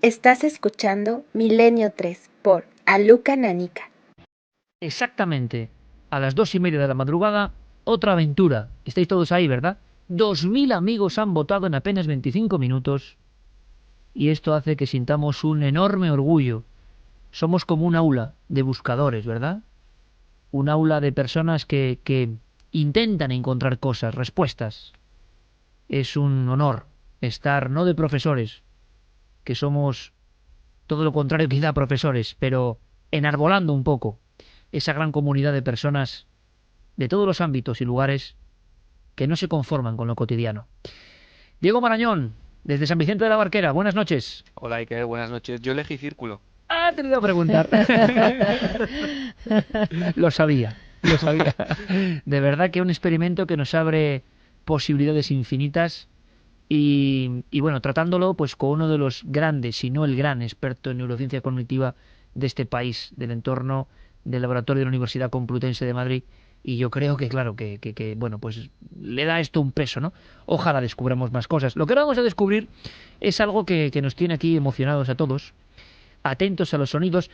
Estás escuchando Milenio 3 por Aluca Nanica. Exactamente a las 2:30 de la madrugada, otra aventura. Estáis todos ahí, ¿verdad? 2000 amigos han votado en apenas 25 minutos y esto hace que sintamos un enorme orgullo. Somos como un aula de buscadores, ¿verdad? Un aula de personas que intentan encontrar cosas, respuestas. Es un honor estar, no de profesores, que somos todo lo contrario quizá profesores, pero enarbolando un poco esa gran comunidad de personas de todos los ámbitos y lugares que no se conforman con lo cotidiano. Diego Marañón, desde San Vicente de la Barquera, buenas noches. Hola Iker, buenas noches. Yo elegí Círculo. Ah, te lo iba a preguntar. Lo sabía, lo sabía. De verdad que un experimento que nos abre posibilidades infinitas y bueno, tratándolo pues con uno de los grandes, si no el gran experto en neurociencia cognitiva de este país, del entorno del laboratorio de la Universidad Complutense de Madrid. Y yo creo que, claro, bueno, pues le da esto un peso, ¿no? Ojalá descubramos más cosas. Lo que ahora vamos a descubrir es algo que nos tiene aquí emocionados a todos, atentos a los sonidos.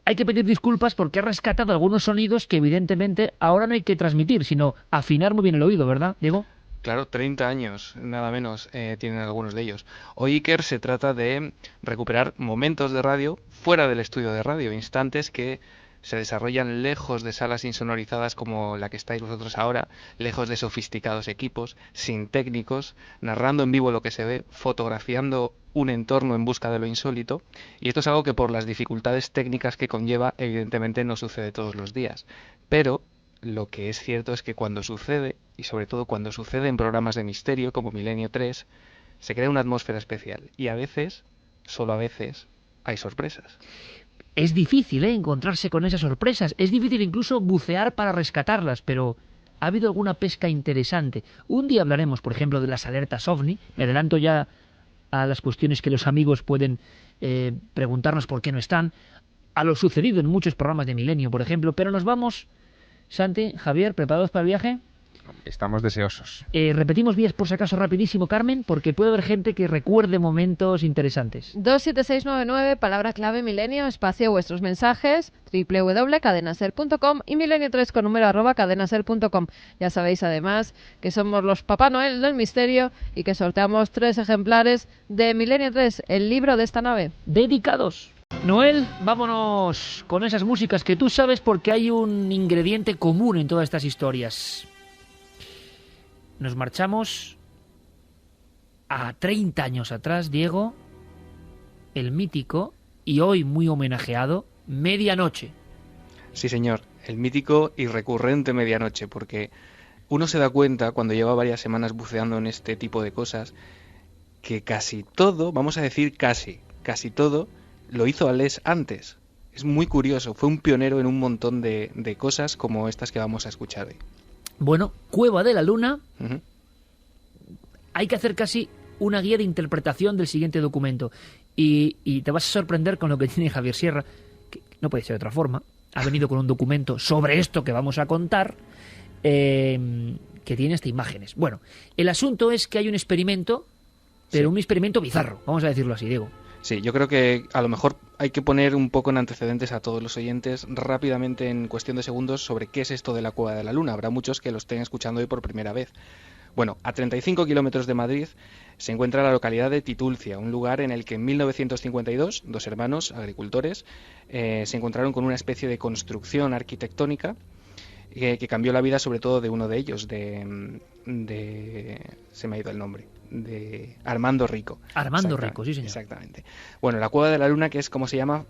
Hay que pedir disculpas porque ha rescatado algunos sonidos que evidentemente ahora no hay que transmitir, sino afinar muy bien el oído, ¿verdad, Diego? Claro, 30 años, nada menos, tienen algunos de ellos. Hoy Iker se trata de recuperar momentos de radio fuera del estudio de radio, instantes que se desarrollan lejos de salas insonorizadas como la que estáis vosotros ahora, lejos de sofisticados equipos, sin técnicos, narrando en vivo lo que se ve, fotografiando un entorno en busca de lo insólito. Y esto es algo que por las dificultades técnicas que conlleva, evidentemente no sucede todos los días. Pero lo que es cierto es que cuando sucede, y sobre todo cuando sucede en programas de misterio como Milenio 3, se crea una atmósfera especial. Y a veces, solo a veces, hay sorpresas. Es difícil, encontrarse con esas sorpresas. Es difícil incluso bucear para rescatarlas, pero ha habido alguna pesca interesante. Un día hablaremos, por ejemplo, de las alertas OVNI. Me adelanto ya a las cuestiones que los amigos pueden preguntarnos por qué no están. A lo sucedido en muchos programas de Milenio, por ejemplo. Pero nos vamos, Santi, Javier, ¿preparados para el viaje? Estamos deseosos. Repetimos vías por si acaso rapidísimo, Carmen, porque puede haber gente que recuerde momentos interesantes. 27699, palabra clave Milenio, espacio vuestros mensajes, www.cadenaser.com y milenio3 con número @cadenaser.com. Ya sabéis además que somos los Papá Noel del misterio y que sorteamos 3 ejemplares de Milenio 3, el libro de esta nave. Dedicados. Noel, vámonos con esas músicas que tú sabes porque hay un ingrediente común en todas estas historias. Nos marchamos a 30 años atrás, Diego, el mítico y hoy muy homenajeado Medianoche. Sí, señor, el mítico y recurrente Medianoche, porque uno se da cuenta cuando lleva varias semanas buceando en este tipo de cosas que casi todo, vamos a decir casi todo, lo hizo Ales antes. Es muy curioso, fue un pionero en un montón de cosas como estas que vamos a escuchar hoy. Bueno, Cueva de la Luna. Uh-huh. Hay que hacer casi una guía de interpretación del siguiente documento. Y te vas a sorprender con lo que tiene Javier Sierra, que no puede ser de otra forma. Ha venido con un documento sobre esto que vamos a contar, que tiene hasta imágenes. Bueno, el asunto es que hay un experimento, pero sí, un experimento bizarro, vamos a decirlo así, Diego. Sí, yo creo que a lo mejor hay que poner un poco en antecedentes a todos los oyentes rápidamente en cuestión de segundos sobre qué es esto de la Cueva de la Luna. Habrá muchos que lo estén escuchando hoy por primera vez. Bueno, a 35 kilómetros de Madrid se encuentra la localidad de Titulcia, un lugar en el que en 1952 dos hermanos agricultores se encontraron con una especie de construcción arquitectónica que cambió la vida sobre todo de uno de ellos, se me ha ido el nombre, de Armando Rico. Armando Rico, sí señor. Exactamente. Bueno, la Cueva de la Luna, que es como se llama,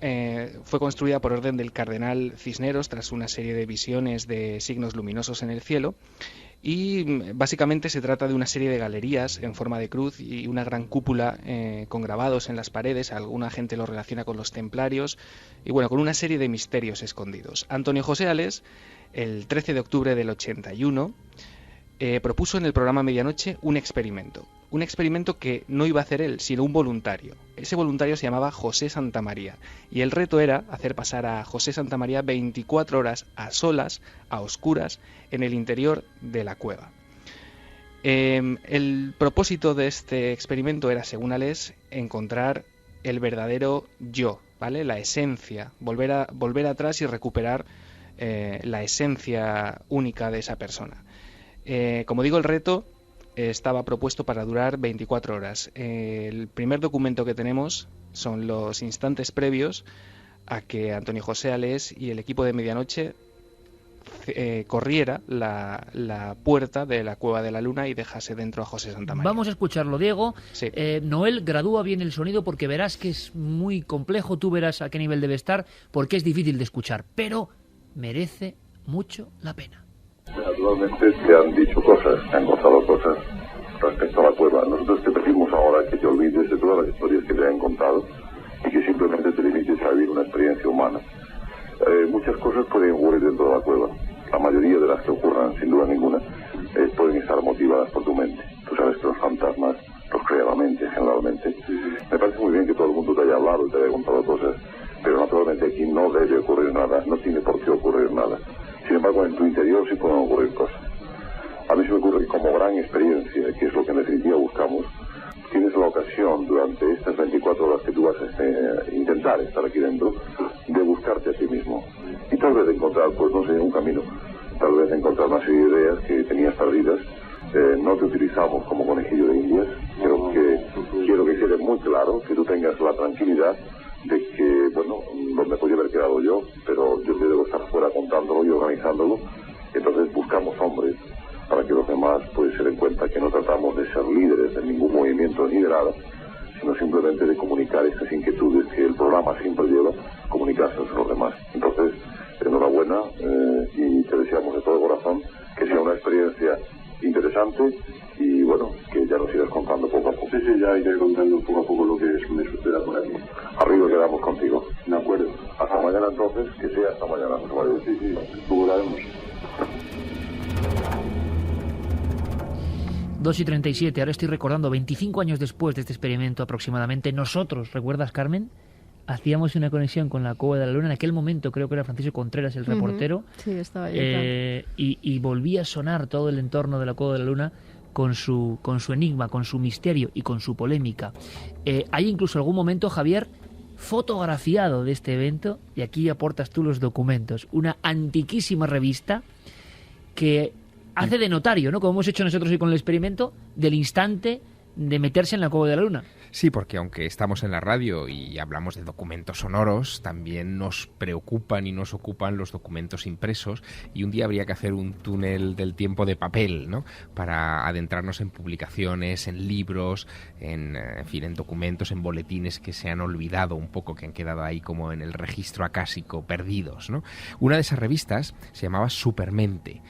fue construida por orden del cardenal Cisneros tras una serie de visiones de signos luminosos en el cielo. Y básicamente se trata de una serie de galerías en forma de cruz y una gran cúpula con grabados en las paredes. Alguna gente lo relaciona con los templarios y bueno, con una serie de misterios escondidos. Antonio José Ales, el 13 de octubre del 81, propuso en el programa Medianoche un experimento. Un experimento que no iba a hacer él, sino un voluntario. Ese voluntario se llamaba José Santamaría. Y el reto era hacer pasar a José Santamaría 24 horas a solas, a oscuras, en el interior de la cueva. El propósito de este experimento era, según Ales, encontrar el verdadero yo, ¿vale? La esencia, volver atrás y recuperar la esencia única de esa persona. Como digo, el reto estaba propuesto para durar 24 horas. El primer documento que tenemos son los instantes previos a que Antonio José Alés y el equipo de Medianoche corriera la puerta de la Cueva de la Luna y dejase dentro a José Santamaría. Vamos a escucharlo, Diego. Sí. Noel, gradúa bien el sonido porque verás que es muy complejo, tú verás a qué nivel debe estar, porque es difícil de escuchar, pero merece mucho la pena. Naturalmente te han dicho cosas, te han contado cosas respecto a la cueva. Nosotros te pedimos ahora que te olvides de todas las historias que te han contado y que simplemente te limites a vivir una experiencia humana. Muchas cosas pueden ocurrir dentro de la cueva. La mayoría de las que ocurran, sin duda ninguna, pueden estar motivadas por tu mente. Tú sabes que los fantasmas los crea la mente, generalmente. Me parece muy bien que todo el mundo te haya hablado y te haya contado cosas, pero naturalmente aquí no debe ocurrir nada, no tiene por qué ocurrir nada. Sin embargo, en tu interior sí pueden ocurrir cosas. A mí se me ocurre que como gran experiencia, que es lo que en definitiva buscamos, tienes la ocasión durante estas 24 horas que tú vas a intentar estar aquí dentro, de buscarte a ti mismo. Y tal vez encontrar, pues no sé, un camino. Tal vez encontrar una serie de ideas que tenías perdidas. No te utilizamos como conejillo de indias. Quiero que quede muy claro, que tú tengas la tranquilidad de que, bueno, donde podía haber quedado yo, pero yo debo estar fuera contándolo y organizándolo. Entonces buscamos hombres para que los demás pues se den cuenta que no tratamos de ser líderes de ningún movimiento ni de nada, sino simplemente de comunicar estas inquietudes que el programa siempre lleva, comunicárselas a los demás. Entonces, enhorabuena y te deseamos de todo corazón que sea una experiencia interesante y bueno, que ya nos irás contando poco a poco. Sí, ya iré contando poco a poco lo que me suceda por aquí. Arriba quedamos contigo. De acuerdo. Hasta mañana entonces, que sea hasta mañana. Sí, procuraremos. 2:37, ahora estoy recordando, 25 años después de este experimento aproximadamente, nosotros, ¿recuerdas, Carmen? Hacíamos una conexión con la Cueva de la Luna, en aquel momento creo que era Francisco Contreras el reportero, Sí, estaba yo. y volvía a sonar todo el entorno de la Cueva de la Luna con su enigma, con su misterio y con su polémica. Hay incluso algún momento, Javier, fotografiado de este evento, y aquí aportas tú los documentos, una antiquísima revista que hace de notario, ¿no? Como hemos hecho nosotros hoy con el experimento, del instante de meterse en la Cueva de la Luna. Sí, porque aunque estamos en la radio y hablamos de documentos sonoros, también nos preocupan y nos ocupan los documentos impresos, y un día habría que hacer un túnel del tiempo de papel, ¿no? Para adentrarnos en publicaciones, en libros, en fin, en documentos, en boletines que se han olvidado un poco, que han quedado ahí como en el registro acásico, perdidos, ¿no? Una de esas revistas se llamaba Supermente.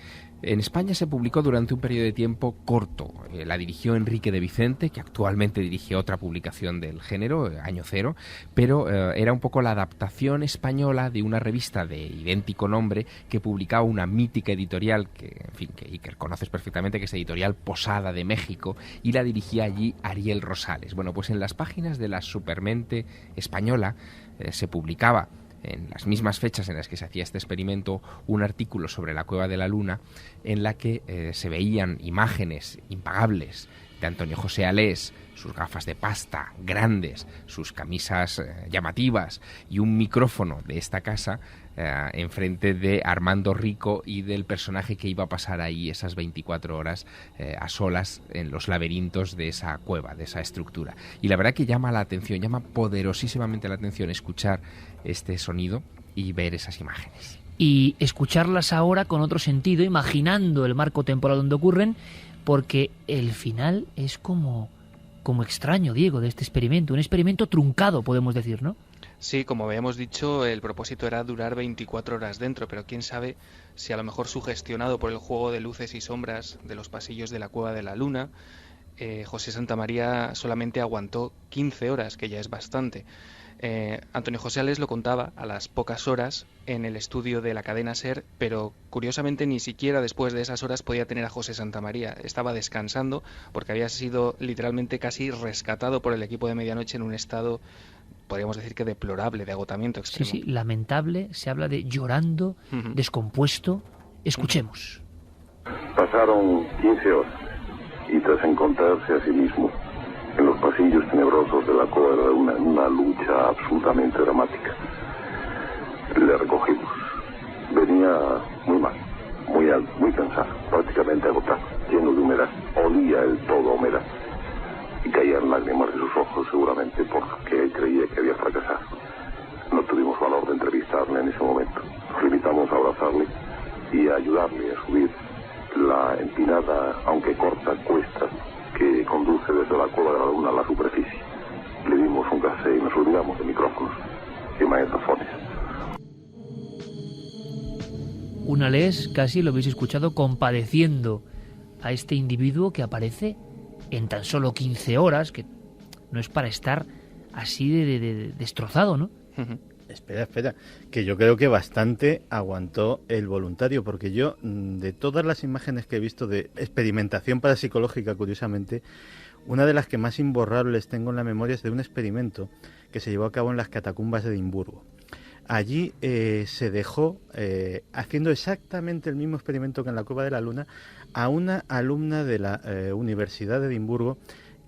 En España se publicó durante un periodo de tiempo corto. La dirigió Enrique de Vicente, que actualmente dirige otra publicación del género, Año Cero, pero era un poco la adaptación española de una revista de idéntico nombre que publicaba una mítica editorial que, en fin, que Iker conoces perfectamente, que es Editorial Posada de México, y la dirigía allí Ariel Rosales. Bueno, pues en las páginas de la Supermente española se publicaba, en las mismas fechas en las que se hacía este experimento, un artículo sobre la Cueva de la Luna en la que se veían imágenes impagables de Antonio José Alés, sus gafas de pasta grandes, sus camisas llamativas y un micrófono de esta casa enfrente de Armando Rico y del personaje que iba a pasar ahí esas 24 horas a solas en los laberintos de esa cueva, de esa estructura. Y la verdad que llama la atención, llama poderosísimamente la atención escuchar este sonido y ver esas imágenes. Y escucharlas ahora con otro sentido, imaginando el marco temporal donde ocurren, porque el final es como extraño, Diego, de este experimento. Un experimento truncado, podemos decir, ¿no? Sí, como habíamos dicho, el propósito era durar 24 horas dentro, pero quién sabe si a lo mejor sugestionado por el juego de luces y sombras de los pasillos de la Cueva de la Luna, José Santamaría solamente aguantó 15 horas, que ya es bastante. Antonio José Alés lo contaba a las pocas horas en el estudio de la cadena SER, pero curiosamente ni siquiera después de esas horas podía tener a José Santamaría. Estaba descansando porque había sido literalmente casi rescatado por el equipo de Medianoche en un estado, podríamos decir que deplorable, de agotamiento extremo. Sí, lamentable, se habla de llorando, descompuesto. Escuchemos. Pasaron 15 horas y tras encontrarse a sí mismo en los pasillos tenebrosos de la Cueva de la Luna en una lucha absolutamente dramática. Le recogimos. Venía muy mal, muy cansado, prácticamente agotado, lleno de humedad. Olía el todo a humedad. Y caían lágrimas de sus ojos, seguramente porque él creía que había fracasado. No tuvimos valor de entrevistarle en ese momento. Nos limitamos a abrazarle y a ayudarle a subir la empinada, aunque corta, cuesta que conduce desde la Cueva de la Luna a la superficie. Le dimos un café y nos olvidamos de micrófonos y magnetofones. Una les casi lo habéis escuchado compadeciendo a este individuo que aparece en tan solo 15 horas, que no es para estar así de destrozado, ¿no? Espera, que yo creo que bastante aguantó el voluntario, porque yo, de todas las imágenes que he visto de experimentación parapsicológica, curiosamente, una de las que más imborrables tengo en la memoria es de un experimento que se llevó a cabo en las catacumbas de Edimburgo. Allí se dejó, haciendo exactamente el mismo experimento que en la Cueva de la Luna, a una alumna de la Universidad de Edimburgo,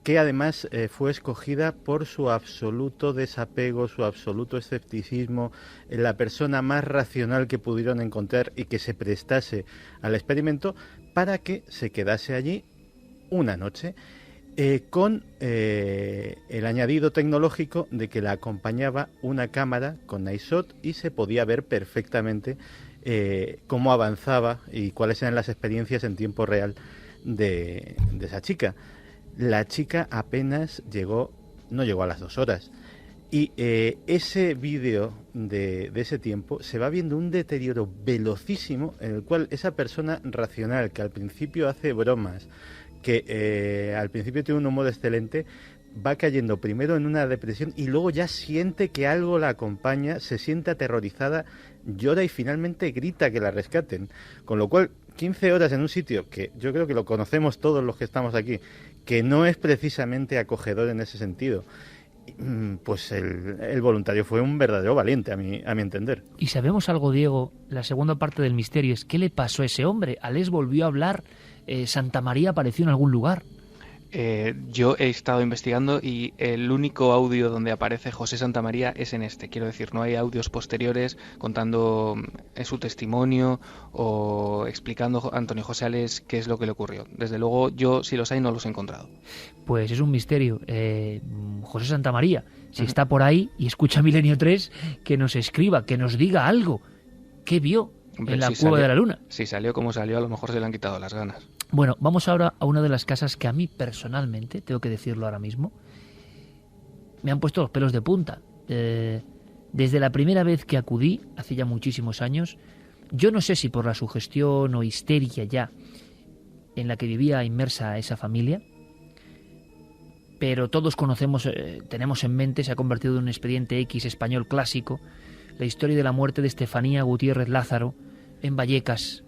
que además fue escogida por su absoluto desapego, su absoluto escepticismo, la persona más racional que pudieron encontrar y que se prestase al experimento, para que se quedase allí una noche, con el añadido tecnológico de que la acompañaba una cámara con NiShot y se podía ver perfectamente cómo avanzaba y cuáles eran las experiencias en tiempo real de esa chica. La chica apenas no llegó a las 2 horas. Y ese vídeo de ese tiempo se va viendo un deterioro velocísimo en el cual esa persona racional que al principio hace bromas, que al principio tiene un humor excelente, va cayendo primero en una depresión y luego ya siente que algo la acompaña, se siente aterrorizada, llora y finalmente grita que la rescaten. Con lo cual, 15 horas en un sitio que yo creo que lo conocemos todos los que estamos aquí, que no es precisamente acogedor en ese sentido, pues el voluntario fue un verdadero valiente, a mi entender. Y sabemos algo, Diego, la segunda parte del misterio es ¿qué le pasó a ese hombre? ¿Ales volvió a hablar? ¿Santa María apareció en algún lugar? Yo he estado investigando y el único audio donde aparece José Santamaría es en este. Quiero decir, no hay audios posteriores contando su testimonio o explicando a Antonio José Ales qué es lo que le ocurrió. Desde luego, yo, si los hay, no los he encontrado. Pues es un misterio. José Santamaría, si está por ahí y escucha Milenio 3, que nos escriba, que nos diga algo. ¿Qué vio en la Cueva de la Luna? Si salió como salió, a lo mejor se le han quitado las ganas. Bueno, vamos ahora a una de las casas que a mí personalmente, tengo que decirlo ahora mismo, me han puesto los pelos de punta. Desde la primera vez que acudí, hace ya muchísimos años, yo no sé si por la sugestión o histeria ya en la que vivía inmersa esa familia, pero todos conocemos, tenemos en mente, se ha convertido en un expediente X español clásico, la historia de la muerte de Estefanía Gutiérrez Lázaro en Vallecas,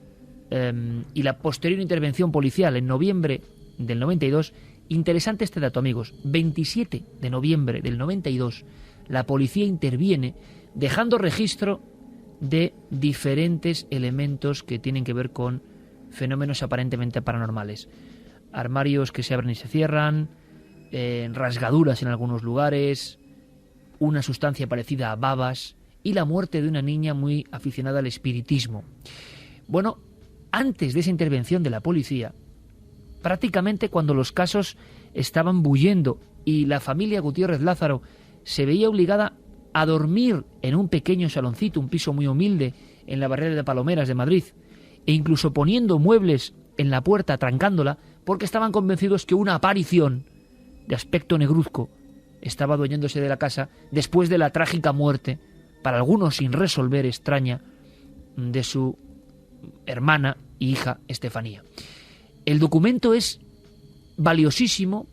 y la posterior intervención policial en noviembre del 92. Interesante este dato, amigos. 27 de noviembre del 92 la policía interviene dejando registro de diferentes elementos que tienen que ver con fenómenos aparentemente paranormales. Armarios que se abren y se cierran, rasgaduras en algunos lugares, una sustancia parecida a babas y la muerte de una niña muy aficionada al espiritismo. Bueno, antes de esa intervención de la policía, prácticamente cuando los casos estaban bullendo y la familia Gutiérrez Lázaro se veía obligada a dormir en un pequeño saloncito, un piso muy humilde en la barrera de Palomeras de Madrid, e incluso poniendo muebles en la puerta, trancándola, porque estaban convencidos que una aparición de aspecto negruzco estaba adueñándose de la casa después de la trágica muerte, para algunos sin resolver, extraña, de su hermana y hija Estefanía. El documento es valiosísimo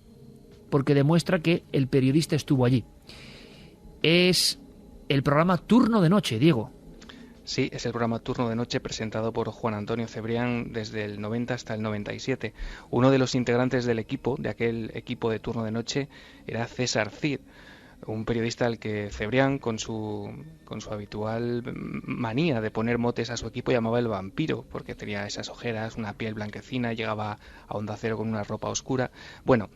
porque demuestra que el periodista estuvo allí. Es el programa Turno de Noche, Diego. Sí, es el programa Turno de Noche presentado por Juan Antonio Cebrián desde el 90 hasta el 97. Uno de los integrantes del equipo, de aquel equipo de Turno de Noche, era César Cid, un periodista al que Cebrián, con su habitual manía de poner motes a su equipo, llamaba el vampiro, porque tenía esas ojeras, una piel blanquecina, llegaba a Onda Cero con una ropa oscura. Bueno,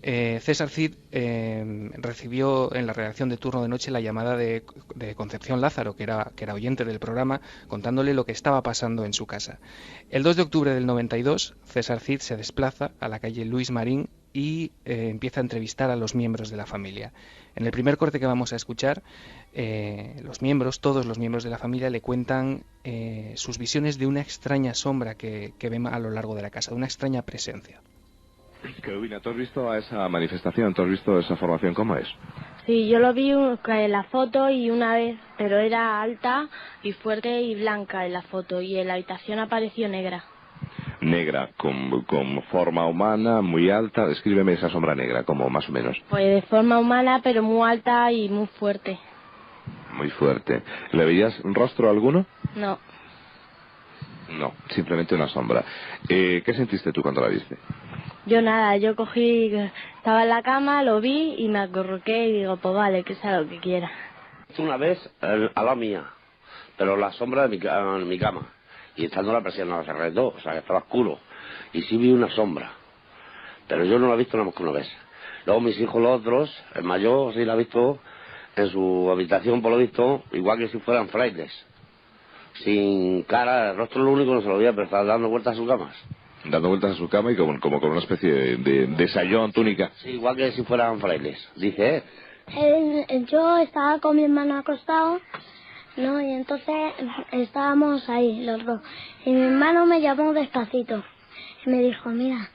César Cid recibió en la redacción de Turno de Noche la llamada de Concepción Lázaro, que era oyente del programa, contándole lo que estaba pasando en su casa. El 2 de octubre del 92, César Cid se desplaza a la calle Luis Marín y empieza a entrevistar a los miembros de la familia. En el primer corte que vamos a escuchar, todos los miembros de la familia le cuentan sus visiones de una extraña sombra que ven a lo largo de la casa, de una extraña presencia. Querubina, ¿tú has visto a esa manifestación? ¿Tú has visto esa formación? ¿Cómo es? Sí, yo lo vi en la foto y una vez, pero era alta y fuerte y blanca en la foto, y en la habitación apareció negra. Negra, con forma humana, muy alta. Descríbeme esa sombra negra, como más o menos. Pues de forma humana, pero muy alta y muy fuerte. Muy fuerte. ¿Le veías rostro alguno? No. No, simplemente una sombra. ¿Qué sentiste tú cuando la viste? Yo nada, yo cogí, estaba en la cama, lo vi y me acurruqué y digo, pues vale, que sea lo que quiera. Una vez a la mía, pero la sombra de mi cama, y estando la persiana se arregló, o sea que estaba oscuro, y sí vi una sombra, pero yo no la he visto nada más que una vez. Luego mis hijos, los otros, el mayor sí la ha visto en su habitación, por lo visto, igual que si fueran frailes, sin cara, el rostro lo único no se lo veía, pero estaba dando vueltas a sus camas. Dando vueltas a su cama y como con una especie de sayón, túnica. Sí, igual que si fueran frailes, dice él. Yo estaba con mi hermano acostado, ¿no? Y entonces estábamos ahí, los dos. Y mi hermano me llamó despacito y me dijo, mira,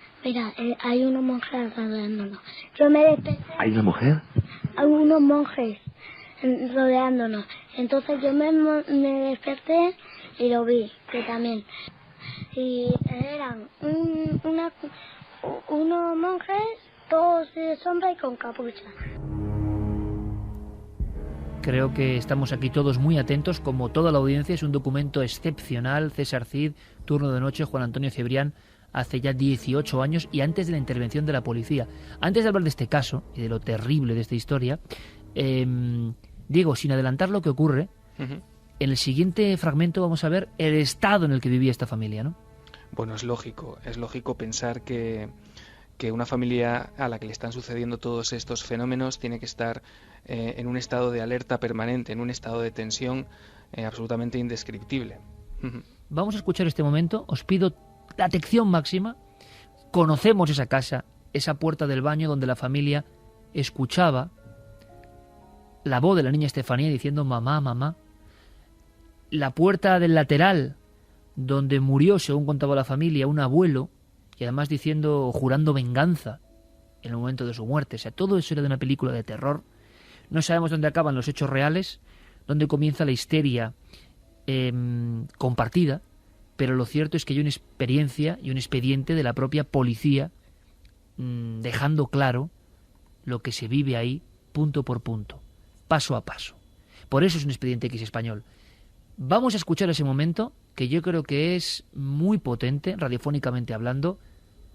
hay unos monjes rodeándonos. Yo me desperté. ¿Hay una mujer? Hay unos monjes rodeándonos. Entonces yo me desperté y lo vi, que también. Y eran unos monjes, todos de sombra y con capucha. Creo que estamos aquí todos muy atentos, como toda la audiencia. Es un documento excepcional. César Cid, Turno de Noche, Juan Antonio Cebrián, hace ya 18 años y antes de la intervención de la policía. Antes de hablar de este caso y de lo terrible de esta historia, Diego, sin adelantar lo que ocurre, en el siguiente fragmento vamos a ver el estado en el que vivía esta familia, ¿no? Bueno, es lógico pensar que una familia a la que le están sucediendo todos estos fenómenos tiene que estar en un estado de alerta permanente, en un estado de tensión absolutamente indescriptible. Vamos a escuchar este momento, os pido la atención máxima. Conocemos esa casa, esa puerta del baño donde la familia escuchaba la voz de la niña Estefanía diciendo mamá, mamá. La puerta del lateral donde murió, según contaba la familia, un abuelo, y además diciendo, jurando venganza en el momento de su muerte. O sea, todo eso era de una película de terror. No sabemos dónde acaban los hechos reales, dónde comienza la histeria compartida, pero lo cierto es que hay una experiencia y un expediente de la propia policía dejando claro lo que se vive ahí, punto por punto, paso a paso. Por eso es un expediente X español. Vamos a escuchar ese momento, que yo creo que es muy potente, radiofónicamente hablando.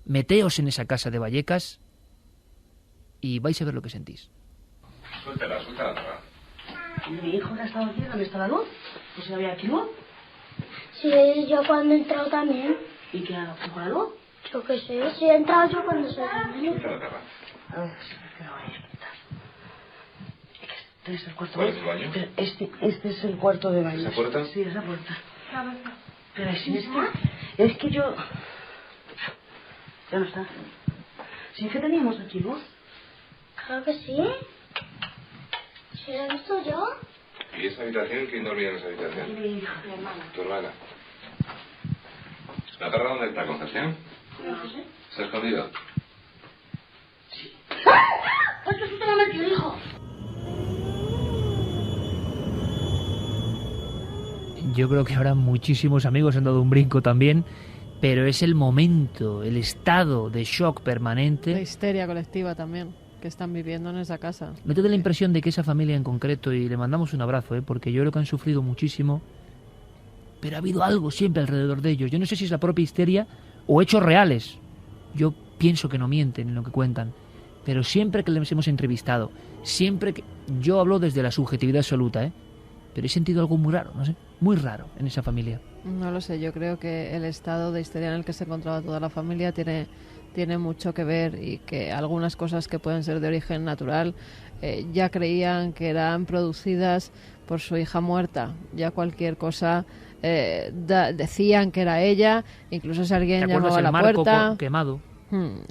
Meteos en esa casa de Vallecas y vais a ver lo que sentís. Suéltala. Mi hijo ha estado aquí, ¿dónde está la luz? ¿No se había aquí luz? Sí, yo cuando he entrado también. ¿Y qué ha hecho con la luz? Yo qué sé, si he entrado yo cuando se ha A ver, que lo voy a explicar. Este es el cuarto ¿Cuál es el baño? Este es el cuarto de baño. ¿Esa puerta? Sí, esa puerta. Pero es que yo... Ya no está. ¿Sí es que teníamos aquí luz? Claro que sí. ¿Sí lo he visto yo? ¿Y esa habitación? ¿Quién dormía en esa habitación? Mi hija, mi hermana. Tu hermana. ¿La perra dónde está, Concepción? No sé. ¿Se ha escondido? Sí. ¡Pues que usted me ha metido, hijo! Yo creo que ahora muchísimos amigos han dado un brinco también, pero es el momento, el estado de shock permanente. La histeria colectiva también que están viviendo en esa casa. ¿No te da la impresión de que esa familia en concreto, y le mandamos un abrazo, porque yo creo que han sufrido muchísimo, pero ha habido algo siempre alrededor de ellos? Yo no sé si es la propia histeria o hechos reales. Yo pienso que no mienten en lo que cuentan, pero siempre que les hemos entrevistado, siempre que... Yo hablo desde la subjetividad absoluta, pero he sentido algo muy raro, no sé, muy raro en esa familia. No lo sé, yo creo que el estado de histeria en el que se encontraba toda la familia tiene tiene mucho que ver y que algunas cosas que pueden ser de origen natural ya creían que eran producidas por su hija muerta. Ya cualquier cosa decían que era ella, incluso si alguien llamaba a la puerta. Quemado.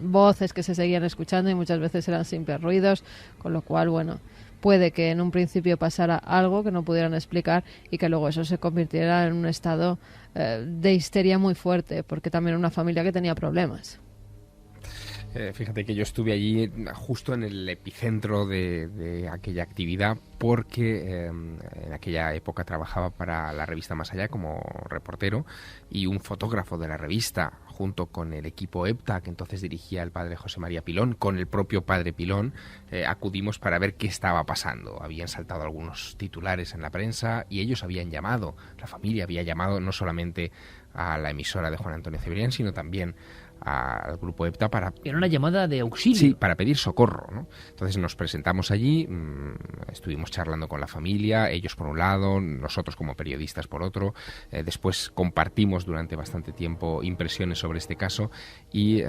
Voces que se seguían escuchando y muchas veces eran simples ruidos, con lo cual, bueno, puede que en un principio pasara algo que no pudieran explicar y que luego eso se convirtiera en un estado de histeria muy fuerte, porque también era una familia que tenía problemas. Fíjate que yo estuve allí justo en el epicentro de aquella actividad porque en aquella época trabajaba para la revista Más Allá como reportero, y un fotógrafo de la revista, junto con el equipo EPTA que entonces dirigía el padre José María Pilón, con el propio padre Pilón, acudimos para ver qué estaba pasando. Habían saltado algunos titulares en la prensa y ellos habían llamado, la familia había llamado no solamente a la emisora de Juan Antonio Cebrián, sino también al grupo EPTA para... Era una llamada de auxilio. Sí, para pedir socorro, ¿no? Entonces nos presentamos allí, estuvimos charlando con la familia, ellos por un lado, nosotros como periodistas por otro, después compartimos durante bastante tiempo impresiones sobre este caso y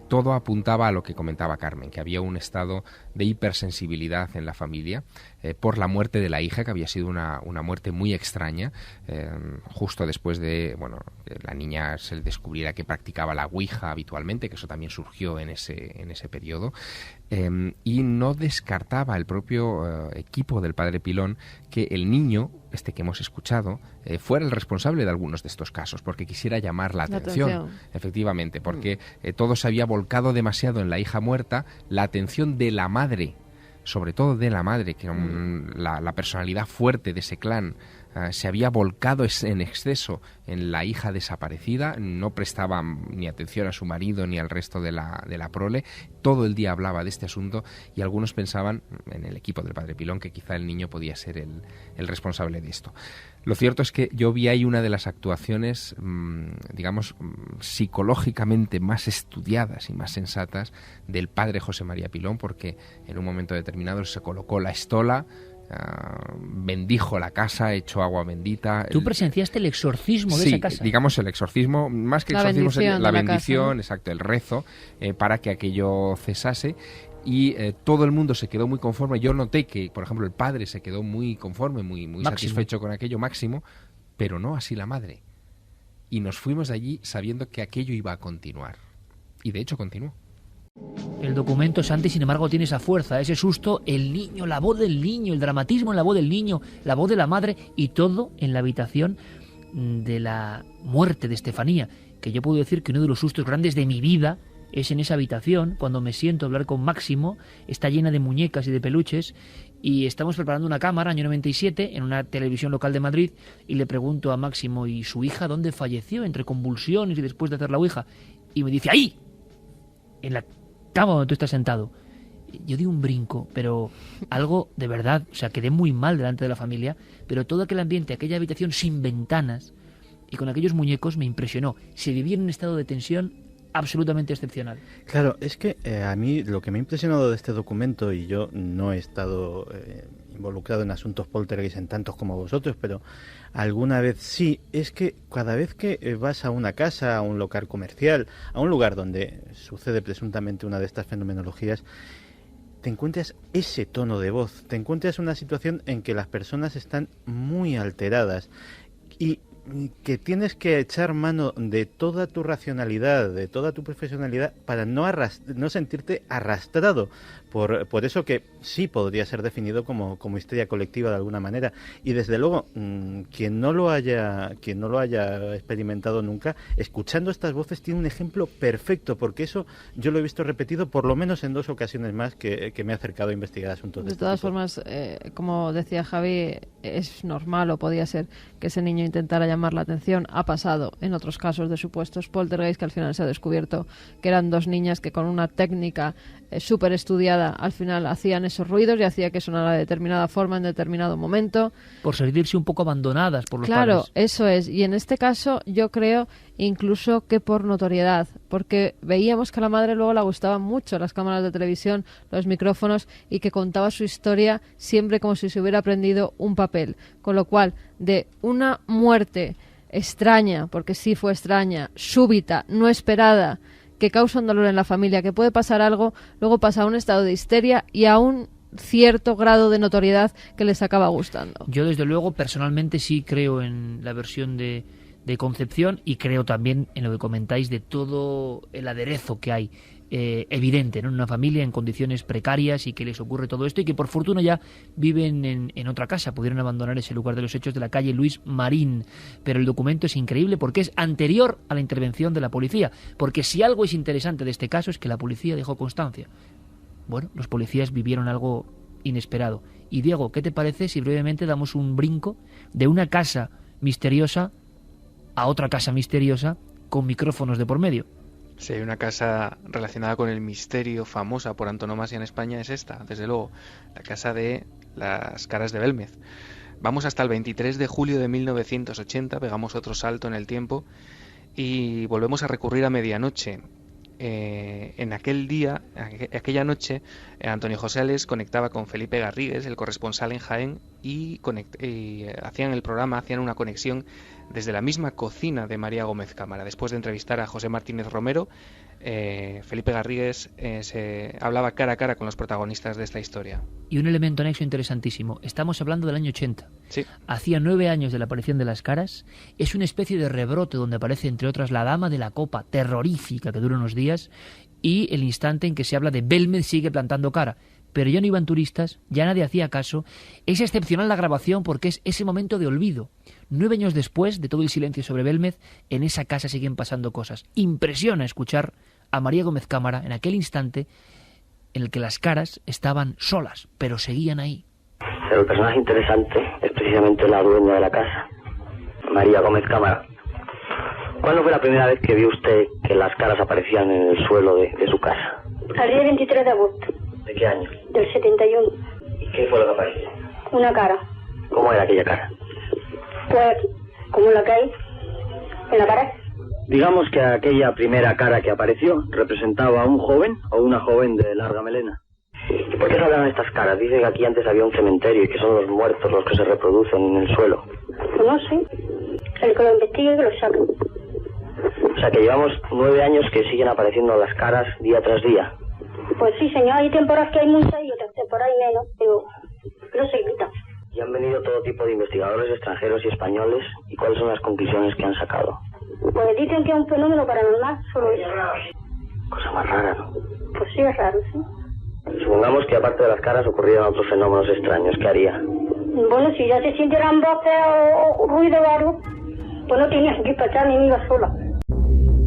todo apuntaba a lo que comentaba Carmen, que había un estado de hipersensibilidad en la familia por la muerte de la hija, que había sido una muerte muy extraña, justo después de, bueno, que la niña se descubriera que practicaba la ouija habitualmente, que eso también surgió en ese periodo, y no descartaba el propio equipo del padre Pilón que el niño, que hemos escuchado, fuera el responsable de algunos de estos casos, porque quisiera llamar la atención. Efectivamente, porque todo se había volcado demasiado en la hija muerta, la atención de la madre, sobre todo de la madre, que la personalidad fuerte de ese clan, se había volcado en exceso en la hija desaparecida, no prestaba ni atención a su marido ni al resto de la prole, todo el día hablaba de este asunto y algunos pensaban, en el equipo del padre Pilón, que quizá el niño podía ser el responsable de esto. Lo cierto es que yo vi ahí una de las actuaciones, digamos, psicológicamente más estudiadas y más sensatas del padre José María Pilón, porque en un momento determinado se colocó la estola, bendijo la casa, echó agua bendita. ¿Tú presenciaste el exorcismo de esa casa? Sí, digamos el exorcismo, más que exorcismo, sería la bendición, exacto, el rezo, para que aquello cesase. Y todo el mundo se quedó muy conforme. Yo noté que, por ejemplo, el padre se quedó muy conforme, muy satisfecho con aquello, Máximo, pero no así la madre. Y nos fuimos de allí sabiendo que aquello iba a continuar. Y de hecho continuó. El documento, Santi, sin embargo, tiene esa fuerza, ese susto, el niño, la voz del niño, el dramatismo en la voz del niño, la voz de la madre, y todo en la habitación de la muerte de Estefanía, que yo puedo decir que uno de los sustos grandes de mi vida es en esa habitación, cuando me siento a hablar con Máximo, está llena de muñecas y de peluches, y estamos preparando una cámara, año 97, en una televisión local de Madrid, y le pregunto a Máximo, ¿y su hija dónde falleció? Entre convulsiones y después de hacer la ouija. Y me dice, ¡ahí! En la cama donde tú estás sentado. Yo di un brinco, pero algo de verdad, o sea, quedé muy mal delante de la familia, pero todo aquel ambiente, aquella habitación sin ventanas y con aquellos muñecos me impresionó. Se vivía en un estado de tensión absolutamente excepcional. Claro, es que a mí lo que me ha impresionado de este documento, y yo no he estado involucrado en asuntos poltergeist en tantos como vosotros, pero alguna vez sí, es que cada vez que vas a una casa, a un local comercial, a un lugar donde sucede presuntamente una de estas fenomenologías, te encuentras ese tono de voz, te encuentras una situación en que las personas están muy alteradas y que tienes que echar mano de toda tu racionalidad, de toda tu profesionalidad para no sentirte arrastrado por eso que sí podría ser definido como histeria colectiva de alguna manera. Y desde luego, quien no lo haya experimentado nunca, escuchando estas voces tiene un ejemplo perfecto, porque eso yo lo he visto repetido por lo menos en 2 ocasiones más que me he acercado a investigar asuntos de este todas tipo. formas, como decía Javi, es normal o podía ser que ese niño intentara llamar la atención. Ha pasado en otros casos de supuestos poltergeist que al final se ha descubierto que eran 2 niñas que con una técnica súper estudiada al final hacían esos ruidos y hacía que sonara de determinada forma en determinado momento. Por sentirse un poco abandonadas por los Claro, padres. eso es. Y en este caso yo creo incluso que por notoriedad, porque veíamos que a la madre luego le gustaban mucho las cámaras de televisión, los micrófonos, y que contaba su historia siempre como si se hubiera aprendido un papel. Con lo cual, de una muerte extraña, porque sí fue extraña, súbita, no esperada, que causa un dolor en la familia, que puede pasar algo, luego pasa a un estado de histeria y a un cierto grado de notoriedad que les acaba gustando. Yo, desde luego, personalmente sí creo en la versión de Concepción y creo también en lo que comentáis de todo el aderezo que hay evidente, ¿no?, en una familia en condiciones precarias y que les ocurre todo esto y que por fortuna ya viven en otra casa, pudieron abandonar ese lugar de los hechos de la calle Luis Marín, pero el documento es increíble porque es anterior a la intervención de la policía, porque si algo es interesante de este caso es que la policía dejó constancia. Bueno, los policías vivieron algo inesperado. Y Diego, ¿qué te parece si brevemente damos un brinco de una casa misteriosa a otra casa misteriosa con micrófonos de por medio? Sí, hay una casa relacionada con el misterio famosa por antonomasia en España, es esta, desde luego, la casa de las Caras de Belmez. Vamos hasta el 23 de julio de 1980, pegamos otro salto en el tiempo y volvemos a recurrir a medianoche. En aquel día, aquella noche, Antonio José Ales conectaba con Felipe Garrigues, el corresponsal en Jaén, y hacían el programa, hacían una conexión desde la misma cocina de María Gómez Cámara. Después de entrevistar a José Martínez Romero, Felipe Garrigues se hablaba cara a cara con los protagonistas de esta historia. Y un elemento anexo interesantísimo. Estamos hablando del año 80. Sí. Hacía 9 años de la aparición de las Caras. Es una especie de rebrote donde aparece, entre otras, la dama de la copa, terrorífica, que dura unos días, y el instante en que se habla de Belmez sigue plantando cara. Pero ya no iban turistas, ya nadie hacía caso. Es excepcional la grabación porque es ese momento de olvido. 9 años después de todo el silencio sobre Belmez, en esa casa siguen pasando cosas. Impresiona escuchar a María Gómez Cámara en aquel instante en el que las Caras estaban solas, pero seguían ahí. Pero el personaje interesante es precisamente la dueña de la casa, María Gómez Cámara. ¿Cuándo fue la primera vez que vio usted que las Caras aparecían en el suelo de su casa? Al día 23 de agosto. ¿De qué año? Del 71. ¿Y qué fue lo que apareció? Una cara. ¿Cómo era aquella cara? Pues, como la que hay en la pared. Digamos que aquella primera cara que apareció representaba a un joven o una joven de larga melena. ¿Y por qué se hablan estas caras? Dicen que aquí antes había un cementerio y que son los muertos los que se reproducen en el suelo. Pues no sé. El que lo investigue que lo saque. O sea que llevamos 9 años que siguen apareciendo las caras día tras día. Pues sí, señor. Hay temporadas que hay muchas y otras temporadas hay menos. Pero no se quita. Y han venido todo tipo de investigadores extranjeros y españoles. ¿Y cuáles son las conclusiones que han sacado? Pues dicen que es un fenómeno paranormal, solo eso. Cosa más rara, ¿no? Pues sí, es raro, sí. Supongamos que aparte de las caras ocurrieran otros fenómenos extraños. ¿Qué haría? Bueno, si ya se sintieran voces o ruido o algo, pues no tenías que pasar ni iba sola.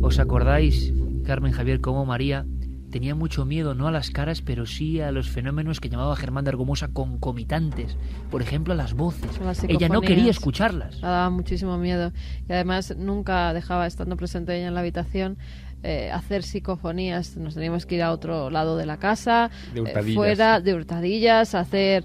¿Os acordáis, Carmen, Javier, cómo María tenía mucho miedo no a las caras, pero sí a los fenómenos que llamaba Germán de Argumosa concomitantes? Por ejemplo, a las voces. Ella no quería escucharlas. Le daba muchísimo miedo. Y además nunca dejaba, estando presente ella en la habitación, hacer psicofonías. Nos teníamos que ir a otro lado de la casa, fuera de hurtadillas, hacer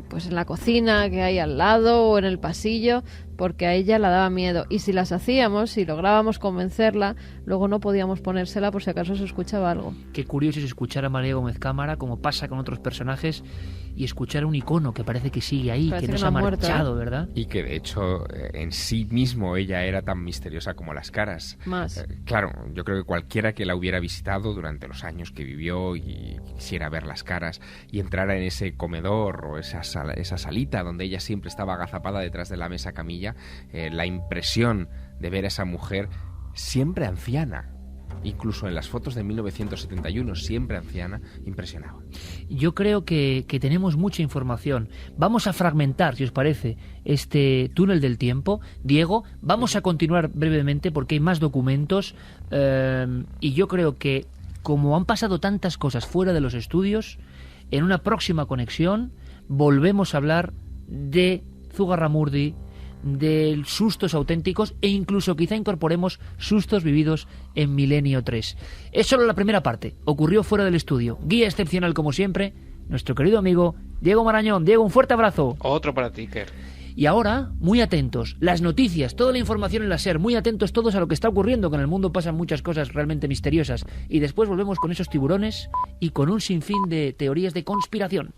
pues en la cocina que hay al lado o en el pasillo, porque a ella la daba miedo. Y si las hacíamos, si lográbamos convencerla, luego no podíamos ponérsela por si acaso se escuchaba algo. Qué curioso es escuchar a María Gómez Cámara, como pasa con otros personajes, y escuchar un icono que parece que sigue ahí, que no se ha marchado, ¿verdad? Y que de hecho en sí mismo ella era tan misteriosa como las caras. Más. Claro, yo creo que cualquiera que la hubiera visitado durante los años que vivió y quisiera ver las caras y entrara en ese comedor o esa salita donde ella siempre estaba agazapada detrás de la mesa camilla, la impresión de ver a esa mujer siempre anciana, incluso en las fotos de 1971, siempre anciana, impresionaba. Yo creo que tenemos mucha información. Vamos a fragmentar, si os parece, este túnel del tiempo. Diego, vamos a continuar brevemente porque hay más documentos y yo creo que, como han pasado tantas cosas fuera de los estudios, en una próxima conexión volvemos a hablar de Zugarramurdi, de sustos auténticos e incluso quizá incorporemos sustos vividos en Milenio 3. Es solo la primera parte, ocurrió fuera del estudio. Guía excepcional como siempre, nuestro querido amigo Diego Marañón. Diego, un fuerte abrazo. Otro para ti, Iker. Y ahora, muy atentos, las noticias, toda la información en la SER, muy atentos todos a lo que está ocurriendo, que en el mundo pasan muchas cosas realmente misteriosas. Y después volvemos con esos tiburones y con un sinfín de teorías de conspiración.